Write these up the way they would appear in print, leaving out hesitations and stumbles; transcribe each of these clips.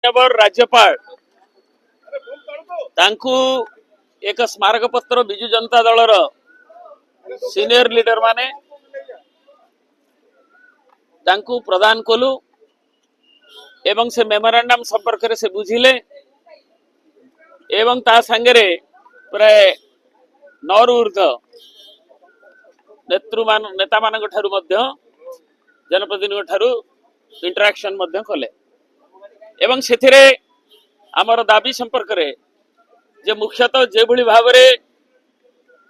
राज्यपाल तांकु एक स्मारक पत्र बिजु जनता दल सीनियर लीडर माने तांकु प्रदान कलु एवं से मेमोरांडम संपर्क से बुझिले एवं ता संगे प्राय 9 रु ऊर्ध नेता मान जनप्रतिनिधि इंटराक्शन कले एवं से आमर दाबी संपर्क रे जे मुख्यतः जे भली भाव रे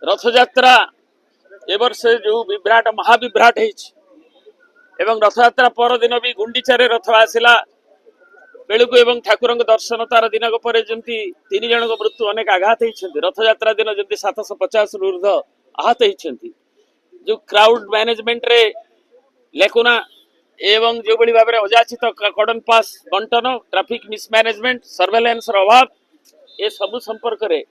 रथ यात्रा ए वर्ष जो विभ्राट महाविभ्राट एवं रथ यात्रा पर दिन भी गुंडीचारे रथ आसला बेलू एवं ठाकुर दर्शन तार दिन पर जमी 3 जन मृत्यु अनेक आघात होती रथ यात्रा दिन जमी 750 रु ऊर्ध आहत होती जो क्राउड मैनेजमेंट रे लेकुना एवं जो बड़ी भाव में अजाचित कॉर्डन पास बंटन ट्रैफिक मिसमैनेजमेंट सर्वेलेंस अभाव ये सब संपर्क रे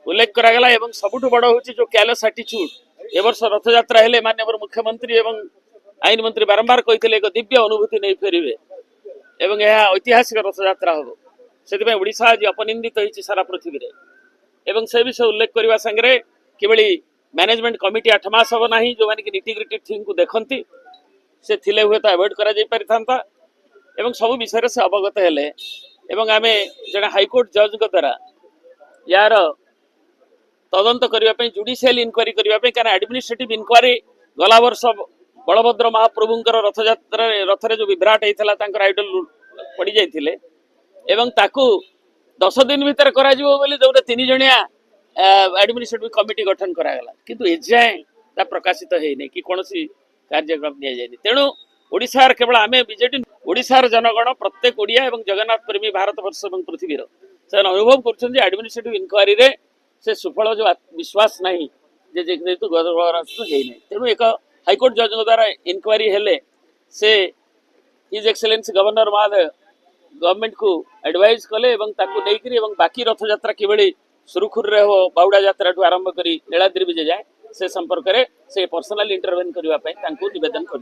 उल्लेख करागला एवं सबुठ बड़ होची जो कैलेस एटीट्यूड ए वर्ष रथ यात्रा हेले माननीय मुख्यमंत्री एवं आईन मंत्री बारंबार कही एक दिव्य अनुभूति नहीं फेरिबे एवं यह ऐतिहासिक रथ यात्रा हम से ओडिशा आज अपनिंदित होती सारा पृथ्वी रे एवं से विषय उल्लेख करने संगे किभली मैनेजमेंट कमिटी 8 मास हम ना जो मैंने निटिग्रिटी थिंग को देखती से थिले हुए तो अवॉइड करा जाई परिथांता एवं सब विषय से अवगत हेले एवं आमे जने हाईकोर्ट जज को द्वारा यार तदंत करने जुडिशियल इनक्वारी करने कारण एडमिनिस्ट्रेटिव इनक्वारी गला वर्ष बलभद्र महाप्रभुंकर रथ यात्रा रथ जो विभ्राट होता आइडल पड़ जाते एवं ताकू 10 दिन भीतर करा जो 3 जणिया एडमिनिस्ट्रेटिव कमिटी गठन करागला किंतु एजाए प्रकाशित होनी कि कौन कार्यक्रम नि जाए तेणु ओडिशार केवल आम बीजेडी ओडिशार जनगण प्रत्येक ओडिया एवं जगन्नाथ प्रेमी भारत वर्ष और पृथ्वीर से अनुभव कर एडमिनिस्ट्रेटिव इनक्वारी रे से सुफल जो विश्वास नहीं जेहेतु तेणु एक हाईकोर्ट जज द्वारा इनक्वारी हेले से हिज एक्सेलेंसी गवर्नर महोदय गवर्नमेंट को एडवाइज कले बाकी रथ यात्रा किभली सुरुखुर हो बाउडा यात्रा आरंभ कर नीलाद्री विजय जाए से संपर्क में से पर्सनल इंटरवेन करने निवेदन कर